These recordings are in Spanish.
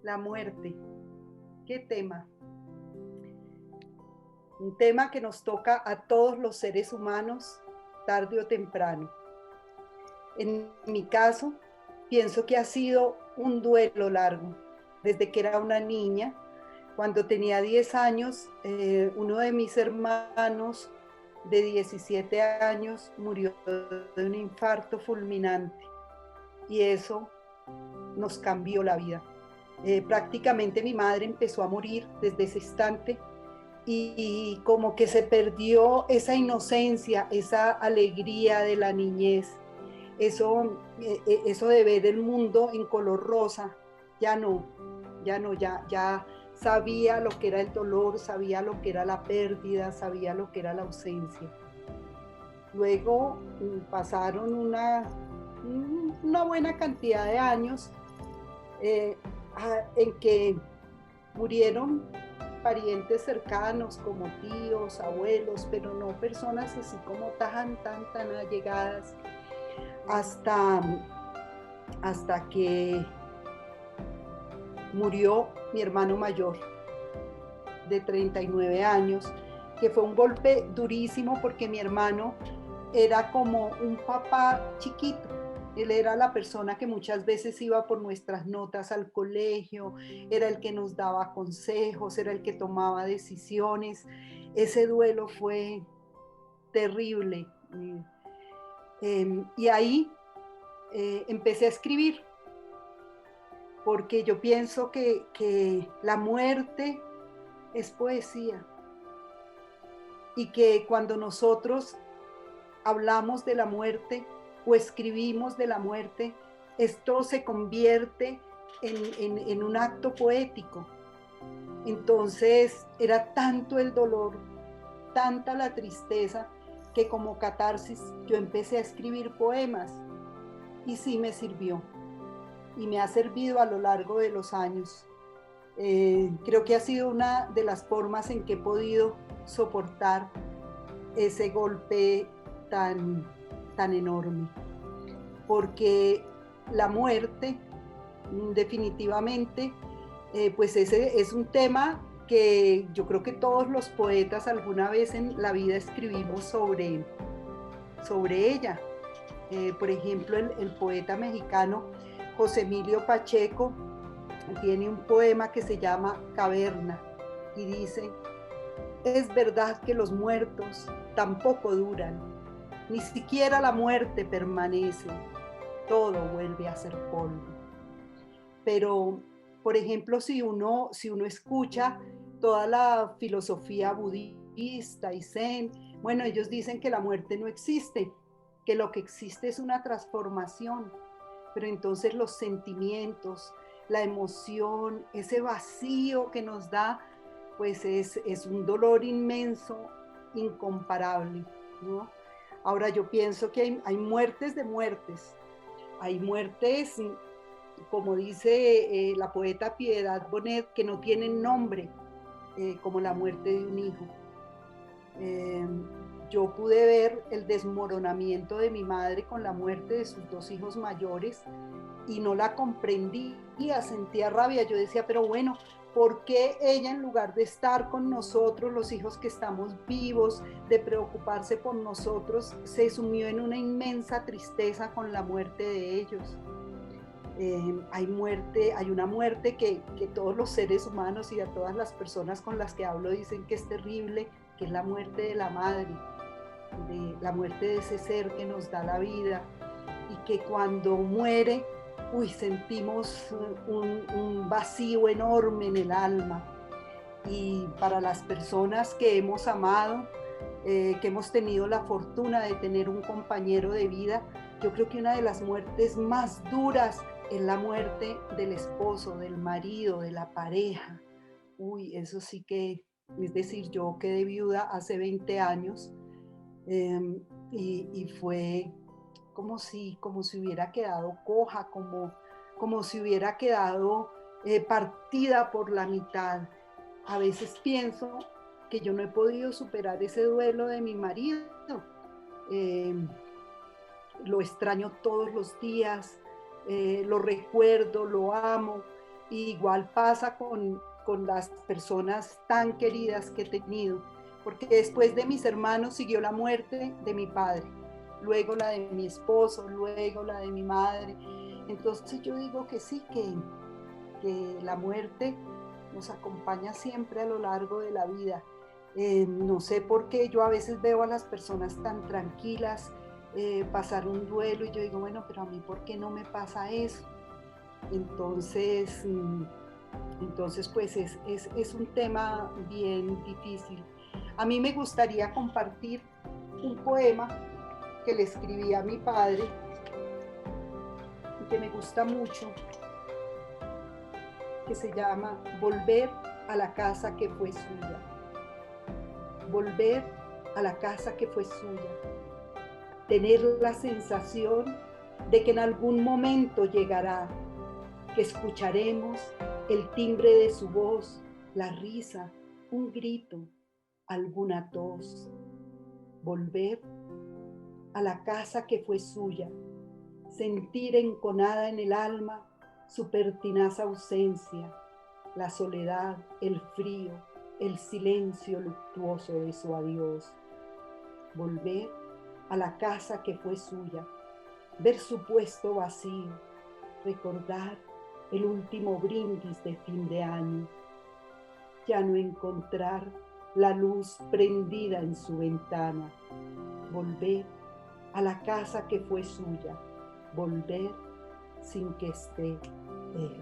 La muerte, qué tema. Un tema que nos toca a todos los seres humanos, tarde o temprano. En mi caso, pienso que ha sido un duelo largo. Desde que era una niña, cuando tenía 10 años, uno de mis hermanos de 17 años murió de un infarto fulminante y eso nos cambió la vida. Prácticamente mi madre empezó a morir desde ese instante y como que se perdió esa inocencia, esa alegría de la niñez, eso de ver el mundo en color rosa, ya no, ya sabía lo que era el dolor, sabía lo que era la pérdida, sabía lo que era la ausencia. Luego pasaron una buena cantidad de años en que murieron parientes cercanos como tíos, abuelos, pero no personas así como tan allegadas hasta, hasta que murió mi hermano mayor de 39 años, que fue un golpe durísimo porque mi hermano era como un papá chiquito. Él era la persona que muchas veces iba por nuestras notas al colegio, era el que nos daba consejos, era el que tomaba decisiones. Ese duelo fue terrible. Y ahí empecé a escribir, porque yo pienso que la muerte es poesía y que cuando nosotros hablamos de la muerte o escribimos de la muerte, esto se convierte en un acto poético. Entonces era tanto el dolor, tanta la tristeza, que como catarsis yo empecé a escribir poemas y sí me sirvió y me ha servido a lo largo de los años. Creo que ha sido una de las formas en que he podido soportar ese golpe tan enorme, porque la muerte definitivamente, pues ese es un tema que yo creo que todos los poetas alguna vez en la vida escribimos sobre ella. Por ejemplo, el poeta mexicano José Emilio Pacheco tiene un poema que se llama Caverna y dice: es verdad que los muertos tampoco duran, ni siquiera la muerte permanece, todo vuelve a ser polvo. Pero, por ejemplo, si uno escucha toda la filosofía budista y zen, bueno, ellos dicen que la muerte no existe, que lo que existe es una transformación, pero entonces los sentimientos, la emoción, ese vacío que nos da, pues es un dolor inmenso, incomparable, ¿no? Ahora yo pienso que hay muertes de muertes, hay muertes, como dice la poeta Piedad Bonet, que no tienen nombre, como la muerte de un hijo. Eh, yo pude ver el desmoronamiento de mi madre con la muerte de sus dos hijos mayores y no la comprendía, sentía rabia. Yo decía, pero bueno, ¿por qué ella, en lugar de estar con nosotros, los hijos que estamos vivos, de preocuparse por nosotros, se sumió en una inmensa tristeza con la muerte de ellos? Hay una muerte que todos los seres humanos y a todas las personas con las que hablo dicen que es terrible, que es la muerte de la madre, de la muerte de ese ser que nos da la vida y que cuando muere, sentimos un vacío enorme en el alma. Y para las personas que hemos amado, que hemos tenido la fortuna de tener un compañero de vida, yo creo que una de las muertes más duras es la muerte del esposo, del marido, de la pareja. Eso sí que, es decir, yo quedé viuda hace 20 años, eh, y fue como si hubiera quedado coja, como si hubiera quedado partida por la mitad. A veces pienso que yo no he podido superar ese duelo de mi marido. Eh, lo extraño todos los días, lo recuerdo, lo amo, Y igual pasa con las personas tan queridas que he tenido, porque después de mis hermanos siguió la muerte de mi padre, luego la de mi esposo, luego la de mi madre. Entonces yo digo que sí, que la muerte nos acompaña siempre a lo largo de la vida. No sé por qué yo a veces veo a las personas tan tranquilas pasar un duelo y yo digo, bueno, pero a mí ¿por qué no me pasa eso? Entonces, entonces pues es un tema bien difícil. A mí me gustaría compartir un poema que le escribí a mi padre y que me gusta mucho, que se llama Volver a la casa que fue suya. Volver a la casa que fue suya. Tener la sensación de que en algún momento llegará, que escucharemos el timbre de su voz, la risa, un grito, alguna tos. Volver a la casa que fue suya, sentir enconada en el alma su pertinaz ausencia, la soledad, el frío, el silencio luctuoso de su adiós. Volver a la casa que fue suya, ver su puesto vacío, recordar el último brindis de fin de año, ya no encontrar la luz prendida en su ventana, volver a la casa que fue suya, volver sin que esté él.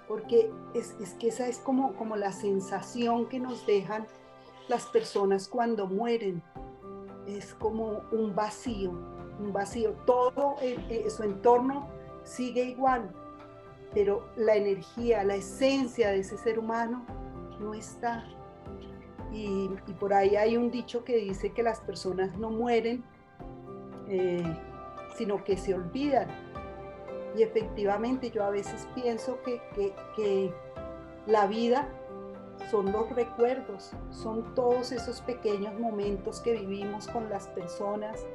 Porque es que esa es como la sensación que nos dejan las personas cuando mueren. Es como un vacío, todo su entorno sigue igual, pero la energía, la esencia de ese ser humano no está. Y por ahí hay un dicho que dice que las personas no mueren, sino que se olvidan. Y efectivamente yo a veces pienso que la vida son los recuerdos, son todos esos pequeños momentos que vivimos con las personas.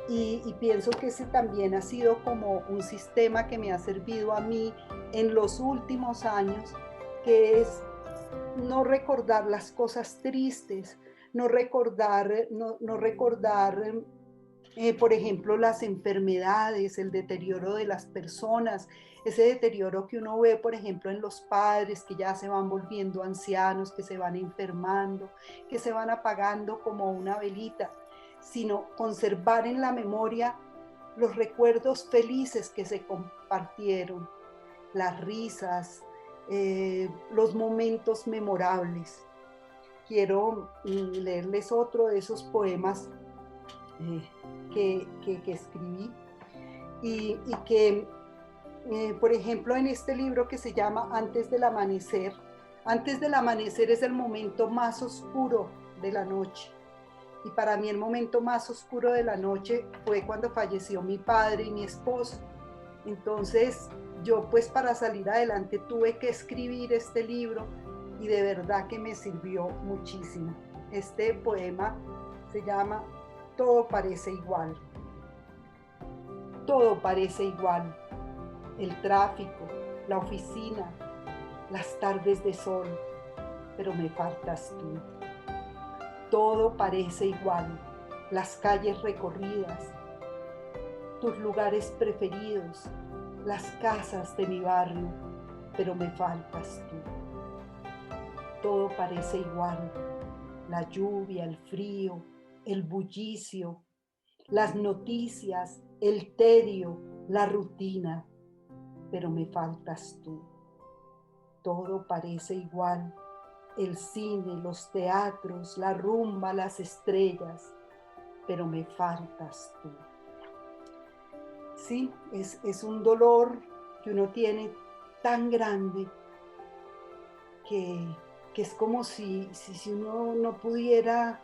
Y pienso que ese también ha sido como un sistema que me ha servido a mí en los últimos años, que es no recordar las cosas tristes, no recordar, por ejemplo, las enfermedades, el deterioro de las personas, ese deterioro que uno ve, por ejemplo, en los padres que ya se van volviendo ancianos, que se van enfermando, que se van apagando como una velita, sino conservar en la memoria los recuerdos felices que se compartieron, las risas, los momentos memorables. Quiero leerles otro de esos poemas que escribí y que, por ejemplo, en este libro que se llama Antes del amanecer es el momento más oscuro de la noche. Y para mí el momento más oscuro de la noche fue cuando falleció mi padre y mi esposo. Entonces yo pues para salir adelante tuve que escribir este libro y de verdad que me sirvió muchísimo. Este poema se llama Todo parece igual. Todo parece igual. El tráfico, la oficina, las tardes de sol, pero me faltas tú. Todo parece igual. Las calles recorridas, tus lugares preferidos, las casas de mi barrio, pero me faltas tú. Todo parece igual. La lluvia, el frío, el bullicio, las noticias, el tedio, la rutina, pero me faltas tú. Todo parece igual. El cine, los teatros, la rumba, las estrellas, pero me faltas tú. Sí, es un dolor que uno tiene tan grande que es como si uno no pudiera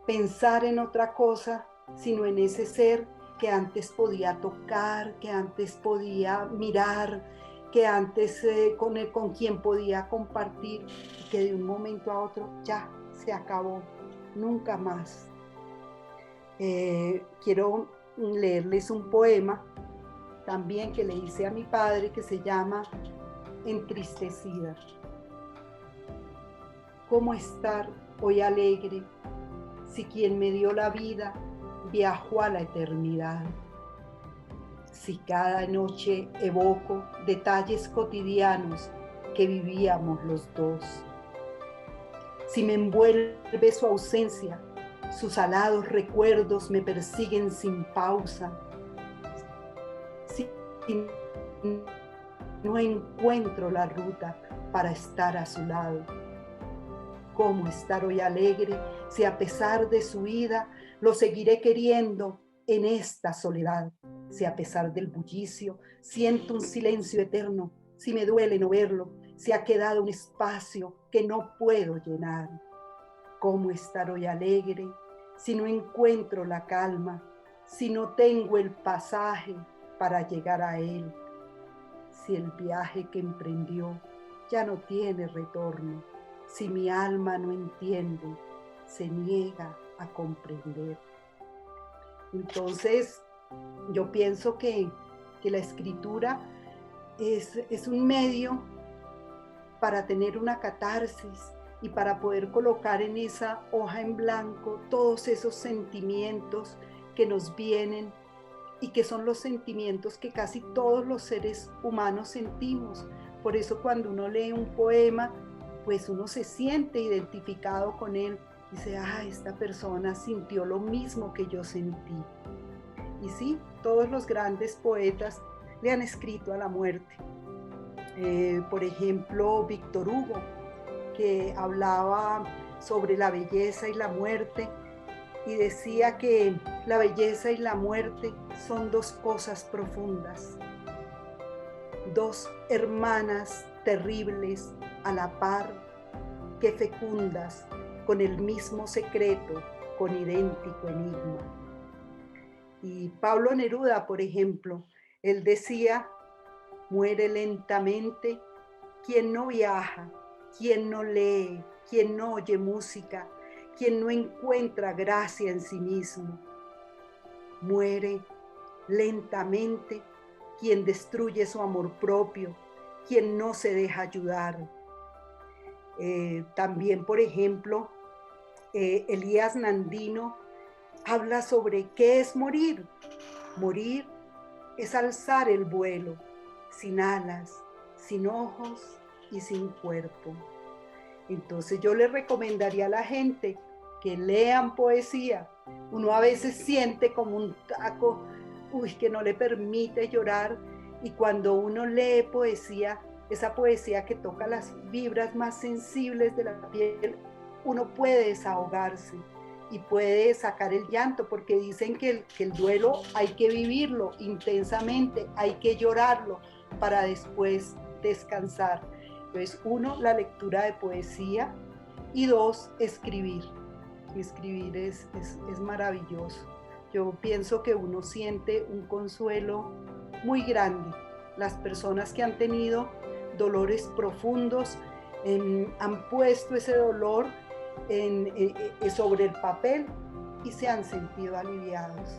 pensar en otra cosa, sino en ese ser que antes podía tocar, que antes podía mirar, que antes con quien podía compartir, y que de un momento a otro ya se acabó, nunca más. Quiero leerles un poema también que le hice a mi padre que se llama entristecida. ¿Cómo estar hoy alegre si quien me dio la vida viajó a la eternidad? Si cada noche evoco detalles cotidianos que vivíamos los dos. Si me envuelve su ausencia, sus alados recuerdos me persiguen sin pausa. Si no encuentro la ruta para estar a su lado. ¿Cómo estar hoy alegre si a pesar de su vida lo seguiré queriendo en esta soledad? Si a pesar del bullicio siento un silencio eterno, si me duele no verlo, si ha quedado un espacio que no puedo llenar. ¿Cómo estar hoy alegre si no encuentro la calma, si no tengo el pasaje para llegar a él? Si el viaje que emprendió ya no tiene retorno, si mi alma no entiende, se niega a comprender. Entonces, yo pienso que la escritura es un medio para tener una catarsis y para poder colocar en esa hoja en blanco todos esos sentimientos que nos vienen y que son los sentimientos que casi todos los seres humanos sentimos. Por eso cuando uno lee un poema, pues uno se siente identificado con él. Dice, esta persona sintió lo mismo que yo sentí. Y sí, todos los grandes poetas le han escrito a la muerte. Por ejemplo, Víctor Hugo, que hablaba sobre la belleza y la muerte, y decía que la belleza y la muerte son dos cosas profundas, dos hermanas terribles a la par, que fecundas con el mismo secreto, con idéntico enigma. Y Pablo Neruda, por ejemplo, él decía, muere lentamente quien no viaja, quien no lee, quien no oye música, quien no encuentra gracia en sí mismo. Muere lentamente quien destruye su amor propio, quien no se deja ayudar. También, por ejemplo, Elías Nandino habla sobre qué es morir. Morir es alzar el vuelo, sin alas, sin ojos y sin cuerpo. Entonces yo le recomendaría a la gente que lean poesía. Uno a veces siente como un taco, que no le permite llorar, y cuando uno lee poesía, esa poesía que toca las fibras más sensibles de la piel, uno puede desahogarse y puede sacar el llanto, porque dicen que el duelo hay que vivirlo intensamente, hay que llorarlo para después descansar. Entonces, uno, la lectura de poesía, y dos, escribir. Escribir es maravilloso. Yo pienso que uno siente un consuelo muy grande. Las personas que han tenido dolores profundos han puesto ese dolor sobre el papel y se han sentido aliviados.